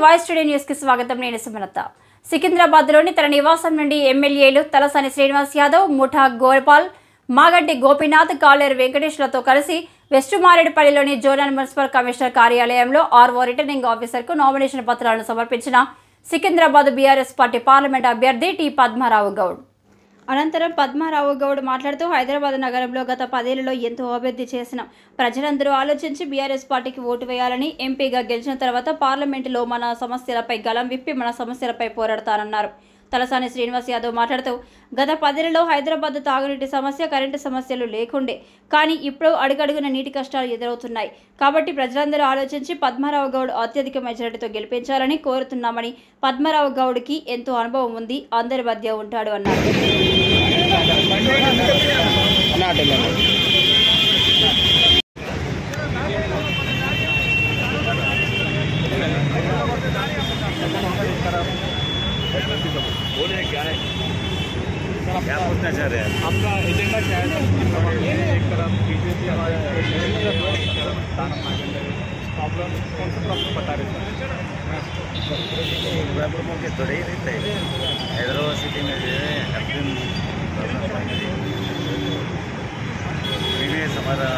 Voice today news కి స్వాగతం. నేను సుమలత. సికింద్రాబాద్లోని తన నివాసం నుండి ఎమ్మెల్యేలు తలసాని శ్రీనివాస్ యాదవ్, ముఠా గోపాల్, మాగంటి గోపీనాథ్, కాలేరు వెంకటేష్లతో కలిసి వెస్ట్ మారేడుపల్లిలోని జోనల్ మున్సిపల్ కమిషనర్ కార్యాలయంలో ఆర్ఓ రిటర్నింగ్ ఆఫీసర్కు నామినేషన్ పత్రాలను సమర్పించిన సికింద్రాబాద్ బీఆర్ఎస్ పార్టీ పార్లమెంట్ అభ్యర్థి టి పద్మారావు గౌడ్. అనంతరం పద్మారావు గౌడ్ మాట్లాడుతూ హైదరాబాద్ నగరంలో గత 10 ఏళ్లలో ఎంతో అభివృద్ధి చేసిన ప్రజలందరూ ఆలోచించి బీఆర్ఎస్ పార్టీకి ఓటు వేయాలని, ఎంపీగా గెలిచిన తర్వాత పార్లమెంటులో మన సమస్యలపై గలం విప్పి మన సమస్యలపై పోరాడతానన్నారు. తలసాని శ్రీనివాస్ యాదవ్ మాట్లాడుతూ గత 10 ఏళ్లలో హైదరాబాద్ తాగునీటి సమస్య, కరెంటు సమస్యలు లేకుండే, కానీ ఇప్పుడు అడుగడుగున నీటి కష్టాలు ఎదురవుతున్నాయి. కాబట్టి ప్రజలందరూ ఆలోచించి పద్మారావు గౌడ్ అత్యధిక మెజారిటీతో గెలిపించాలని కోరుతున్నామని, పద్మారావు గౌడ్కి ఎంతో అనుభవం ఉంది, అందరి మధ్య ఉంటాడు అన్నారు. बोलिए क्या है, क्या पूछना चाह रहे हैं? आपका एजेंडा क्या है? एक तरफ बीजेपी हमारे प्रॉब्लम कौन सा प्रॉब्लम बता रहे थे? प्रॉब्लम के थोड़े ही रहते हैं। हैदराबाद सिटी में जो है हर दिन प्रॉब्लम हमारा